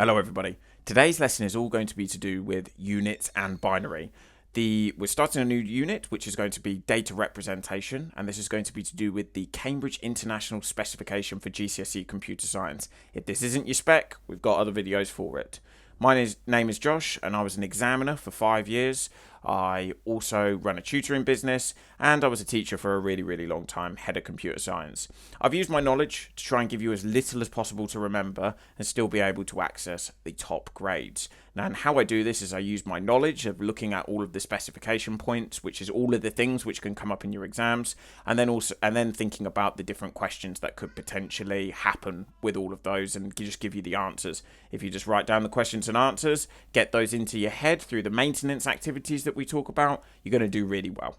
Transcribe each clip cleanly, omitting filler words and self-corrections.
Hello everybody. Today's lesson is all going to be to do with units and binary. We're starting a new unit which is going to be data representation, and this is going to be to do with the Cambridge International Specification for GCSE Computer Science. If this isn't your spec, we've got other videos for it. My name is Josh, and I was an examiner for 5 years. I also run a tutoring business, and I was a teacher for a really long time, head of computer science. I've used my knowledge to try and give you as little as possible to remember and still be able to access the top grades. Now, and how I do this is I use my knowledge of looking at all of the specification points, which is all of the things which can come up in your exams, and then thinking about the different questions that could potentially happen with all of those and just give you the answers. If you just write down the questions and answers, get those into your head through the maintenance activities that we talk about, you're going to do really well.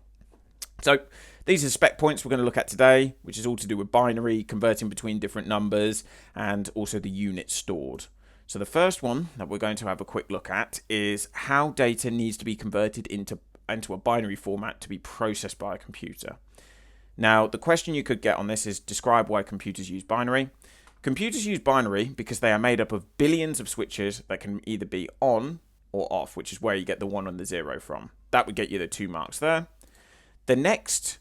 So these are spec points we're going to look at today, which is all to do with binary, converting between different numbers, and also the units stored. So the first one that we're going to have a quick look at is how data needs to be converted into a binary format to be processed by a computer. Now, the question you could get on this is describe why computers use binary. Computers use binary because they are made up of billions of switches that can either be on or off, which is where you get the 1 and the 0 from. That would get you the 2 marks there. The next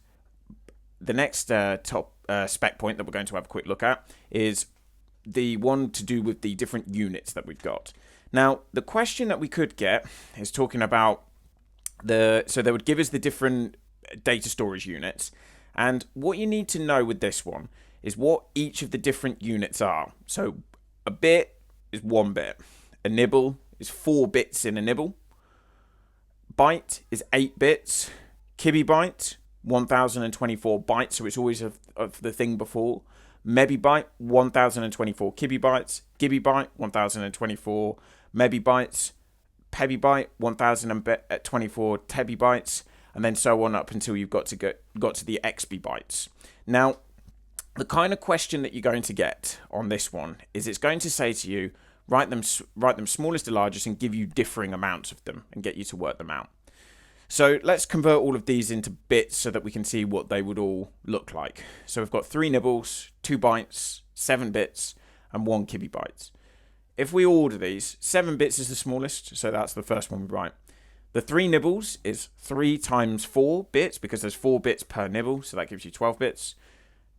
top spec point that we're going to have a quick look at is the one to do with the different units that we've got. Now, the question that we could get is talking about so they would give us the different data storage units, and what you need to know with this one is what each of the different units are. So a bit is 1 bit, a nibble is 4 bits in a nibble, byte is 8 bits, kibibyte 1024 bytes, so it's always of the thing before. Mebibyte 1024 kibibytes, gibibyte 1024 mebibytes, pebibyte 1024 tebibytes, and then so on up until you've got to the exbibytes. Now, the kind of question that you're going to get on this one is it's going to say to you, write them smallest to largest and give you differing amounts of them and get you to work them out. So let's convert all of these into bits so that we can see what they would all look like. So we've got 3 nibbles, 2 bytes, 7 bits, and 1 kibibyte. If we order these, 7 bits is the smallest, so that's the first one we write. The 3 nibbles is 3 times 4 bits, because there's 4 bits per nibble, so that gives you 12 bits.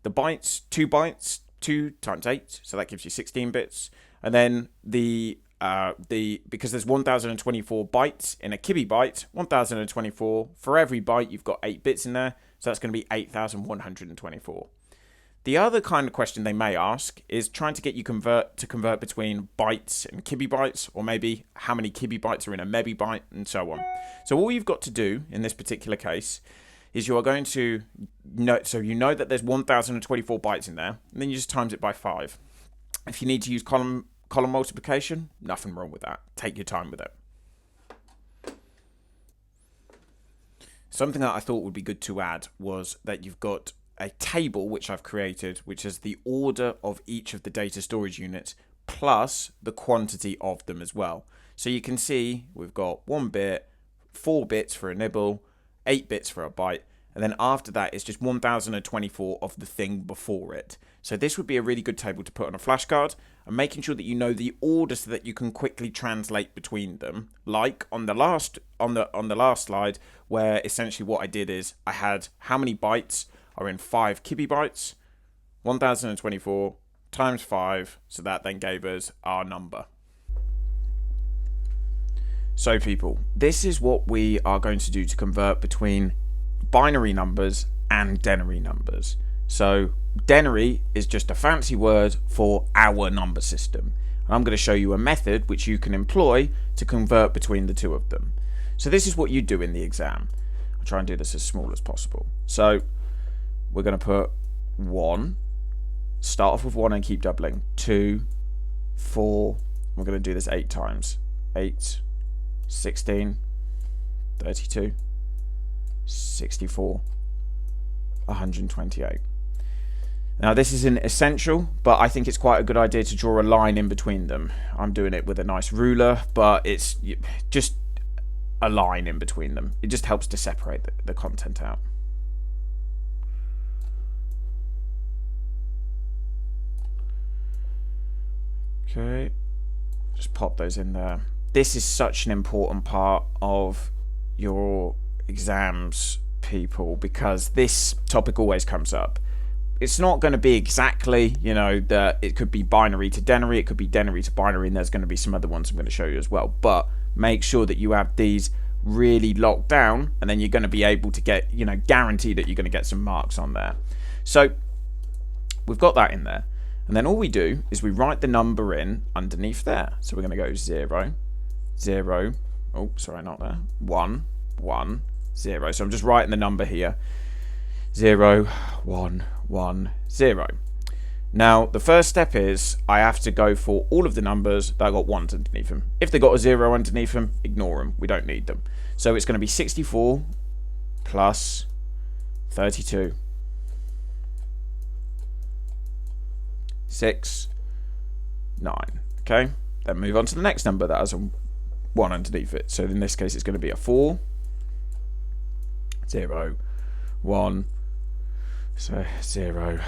The bytes, 2 bytes, 2 times 8, so that gives you 16 bits. And then because there's 1024 bytes in a kibibyte, 1024, for every byte you've got 8 bits in there, so that's going to be 8124. The other kind of question they may ask is trying to get you to convert between bytes and kibibytes, or maybe how many kibibytes are in a mebibyte, and so on. So all you've got to do in this particular case is you are going to so you know that there's 1024 bytes in there, and then you just times it by 5. If you need to use column multiplication, nothing wrong with that. Take your time with it. Something that I thought would be good to add was that you've got a table which I've created, which is the order of each of the data storage units plus the quantity of them as well. So you can see we've got 1 bit, 4 bits for a nibble, 8 bits for a byte, and then after that it's just 1024 of the thing before it. So this would be a really good table to put on a flashcard, and making sure that you know the order so that you can quickly translate between them. Like on the last slide, where essentially what I did is I had how many bytes are in 5 kibibytes, 1024 times 5, so that then gave us our number. So people, this is what we are going to do to convert between binary numbers and denary numbers. So denary is just a fancy word for our number system. And I'm going to show you a method which you can employ to convert between the two of them. So this is what you do in the exam. I'll try and do this as small as possible. So we're going to put 1, start off with 1 and keep doubling. 2, 4, we're going to do this 8 times. 8, 16, 32, 64, 128. Now this isn't essential, but I think it's quite a good idea to draw a line in between them. I'm doing it with a nice ruler, but it's just a line in between them. It just helps to separate the content out. Okay. just pop those in there. This is such an important part of your exams, people, because this topic always comes up. It's not going to be exactly, that it could be binary to denary, it could be denary to binary, and there's going to be some other ones I'm going to show you as well. But make sure that you have these really locked down, and then you're going to be able to get, guarantee that you're going to get some marks on there. So we've got that in there. And then all we do is we write the number in underneath there. So we're going to go 0, 0, oh, sorry, not there, 1, 1, 0. So I'm just writing the number here, 0, 1, 1, 0. Now, the first step is I have to go for all of the numbers that got 1s underneath them. If they got a 0 underneath them, ignore them. We don't need them. So it's going to be 64 plus 32. 6, 9. Okay, then move on to the next number that has a 1 underneath it. So in this case, it's going to be a 4, 0, 1. So 0,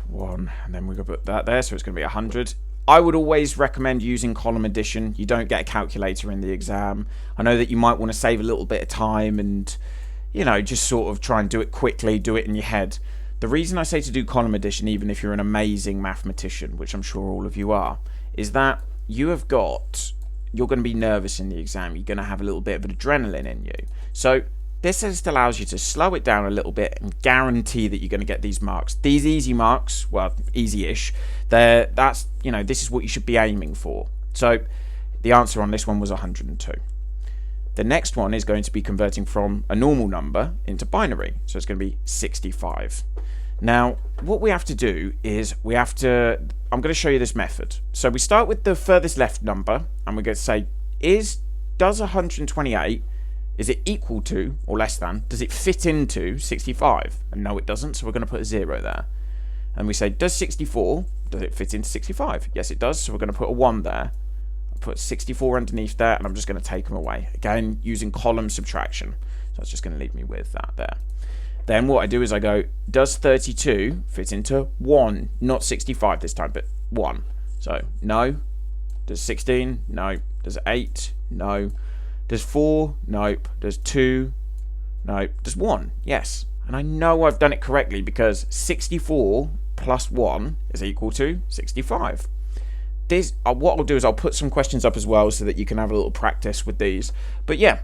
1, and then we're going to put that there. So it's going to be 100. I would always recommend using column addition. You don't get a calculator in the exam. I know that you might want to save a little bit of time and, just sort of try and do it quickly, do it in your head. The reason I say to do column addition, even if you're an amazing mathematician, which I'm sure all of you are, is that you're going to be nervous in the exam. You're going to have a little bit of adrenaline in you. So this just allows you to slow it down a little bit and guarantee that you're going to get these marks. These easy marks, well, easy-ish, this is what you should be aiming for. So the answer on this one was 102. The next one is going to be converting from a normal number into binary. So it's going to be 65. Now, what we have to do is I'm going to show you this method. So we start with the furthest left number, and we're going to say, does 128, is it equal to or less than, does it fit into 65? And no, it doesn't, so we're going to put a 0 there. And we say, does 64, does it fit into 65? Yes, it does, so we're going to put a 1 there. Put 64 underneath there, and I'm just going to take them away. Again, using column subtraction. So that's just going to leave me with that there. Then what I do is I go, does 32 fit into 1? Not 65 this time, but 1. So, no. Does 16? No. Does 8? No. Does 4? Nope. Does 2? Nope. Does 1? Yes. And I know I've done it correctly because 64 plus 1 is equal to 65. What I'll do is I'll put some questions up as well so that you can have a little practice with these. But yeah,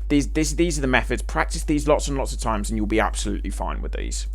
these are the methods. Practice these lots and lots of times and you'll be absolutely fine with these.